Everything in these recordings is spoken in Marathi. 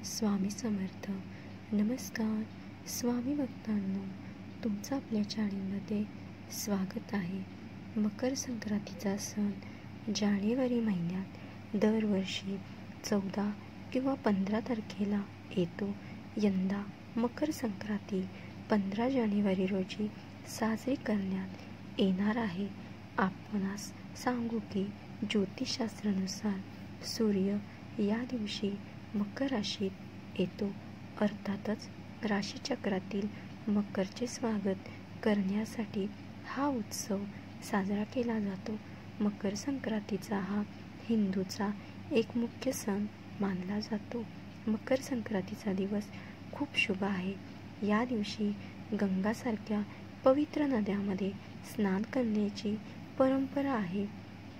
स्वामी समर्थ. नमस्कार स्वामी भक्तांनो, तुमचं आपल्या चॅनलमध्ये स्वागत आहे. मकर संक्रांतीचा सण जानेवारी महिन्यात दरवर्षी 14 किंवा 15 तारखेला येतो. यंदा मकर संक्रांती 15 जानेवारी रोजी साजरी करण्यात येणार आहे. आपणास सांगू की ज्योतिषशास्त्रानुसार सूर्य या दिवशी मकर राशीत येतो. अर्थातच राशीचक्रातील मकरचे स्वागत करण्यासाठी हा उत्सव साजरा केला जातो. मकर संक्रांतीचा हा हिंदूचा एक मुख्य सण मानला जातो. मकर संक्रांतीचा दिवस खूप शुभ आहे. या दिवशी गंगासारख्या पवित्र नद्यामध्ये स्नान करण्याची परंपरा आहे.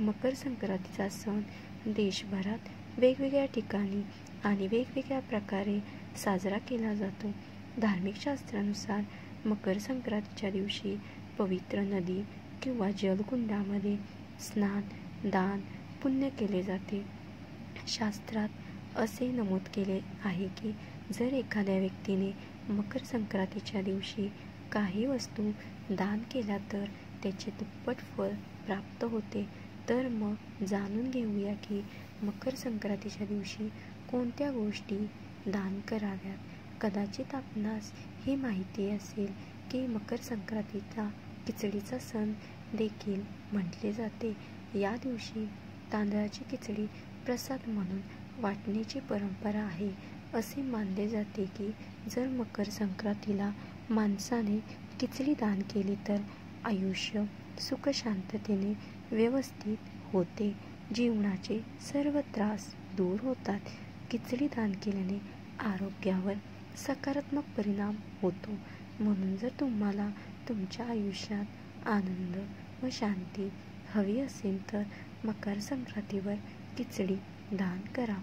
मकर संक्रांतीचा सण देशभरात वेगवेगळ्या ठिकाणी आणि वेगवेगळ्या प्रकारे साजरा केला जातो. धार्मिक शास्त्रानुसार मकर संक्रांतीच्या दिवशी पवित्र नदी किंवा जलकुंडामध्ये स्नान, दान, पुण्य केले जाते. शास्त्रात असे नमूद केले आहे की जर एखाद्या व्यक्तीने मकर संक्रांतीच्या दिवशी काही वस्तू दान केल्या तर त्याचे दुप्पट फळ प्राप्त होते. तर मग जाणून घेऊया की मकर संक्रांतीच्या दिवशी कोणत्या गोष्टी दान कराव्यात. कदाचित आपणास ही माहिती असेल की मकर संक्रांतीला खिचडीचा सण देखील म्हटले जाते. या दिवशी तांदळाची खिचडी प्रसाद म्हणून वाटण्याची परंपरा आहे. असे मानले जाते की जर मकर संक्रांतीला माणसाने खिचडी दान केली तर आयुष्य सुख शांततेने व्यवस्थित होते. जीवनाचे सर्व त्रास दूर होतात. खिचडी दान केल्याने आरोग्यावर सकारात्मक परिणाम होतो. म्हणून जर तुम्हाला तुमच्या आयुष्यात आनंद व शांती हवी असेल तर मकर संक्रांतीवर खिचडी दान करा.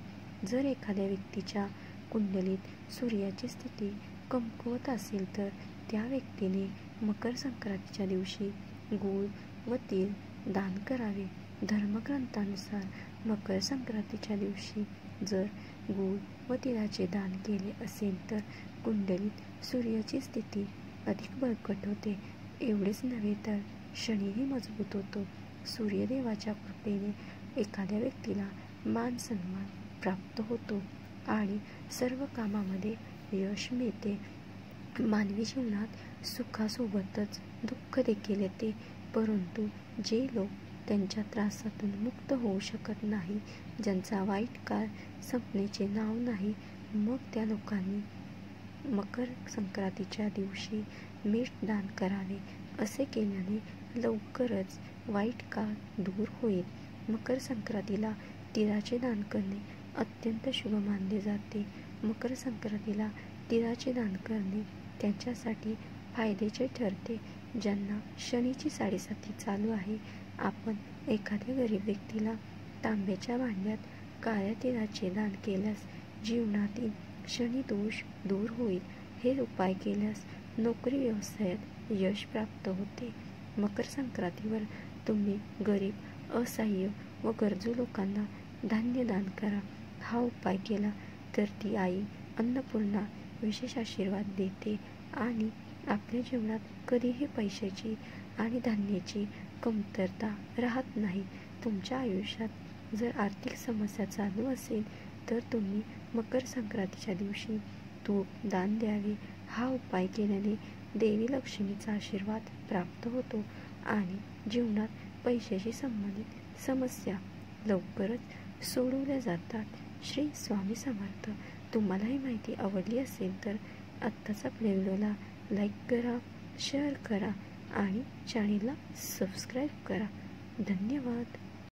जर एखाद्या व्यक्तीच्या कुंडलीत सूर्याची स्थिती कमकुवत असेल तर त्या व्यक्तीने मकर संक्रांतीच्या दिवशी गूळ व तीळ दान करावे. धर्मग्रंथानुसार मकर संक्रांतीच्या दिवशी जर गूळ व तिळाचे दान केले असेल तर कुंडलीत सूर्याची स्थिती अधिक बळकट होते. एवढेच नव्हे तर शनीही मजबूत होतो. सूर्यदेवाच्या कृपेने एखाद्या व्यक्तीला मान सन्मान प्राप्त होतो आणि सर्व कामामध्ये यश मिळते. मानवी जीवनात सुखासोबतच दुःख देखील येते, परंतु जे लोक त्यांच्या त्रासातून मुक्त होऊ शकत नाही, ज्यांचा वाईट काळ संपण्याचे नाव नाही, मग त्या लोकांनी मकर संक्रांतीच्या दिवशी मीठ दान करावे. असे केल्याने लवकरच वाईट काळ दूर होईल. मकर संक्रांतीला तिळाचे दान करणे अत्यंत शुभ मानले जाते. मकर संक्रांतीला तिळाचे दान करणे त्यांच्यासाठी फायद्याचे ठरते ज्यांना शनीची साडेसाती चालू आहे. आपण एखाद्या गरीब व्यक्तीला तांब्याच्या भांड्यात काळ्या तिळाचे दान केल्यास जीवनातील शनी दोष दूर होईल. हे उपाय केल्यास नोकरी व्यवसायात यश प्राप्त होते. मकर संक्रांतीवर तुम्ही गरीब, असहाय्य व गरजू लोकांना धान्य दान करा. हा उपाय केला तर ती आई अन्नपूर्णा विशेष आशीर्वाद देते आणि आपल्या जीवनात कधीही पैशाची आणि धान्याची कमतरता राहत नाही. तुमच्या आयुष्यात जर आर्थिक समस्या चालू असेल तर तुम्ही मकर संक्रांतीच्या दिवशी तूप दान द्यावे. हा उपाय केल्याने देवी लक्ष्मीचा आशीर्वाद प्राप्त होतो आणि जीवनात पैशाशी संबंधित समस्या लवकरच सोडवल्या जातात. श्री स्वामी समर्थ. तुम्हाला ही माहिती आवडली असेल तर आत्ताच आपल्या व्हिडिओला लाईक करा, शेअर करा आणि चॅनेलला सबस्क्राईब करा. धन्यवाद.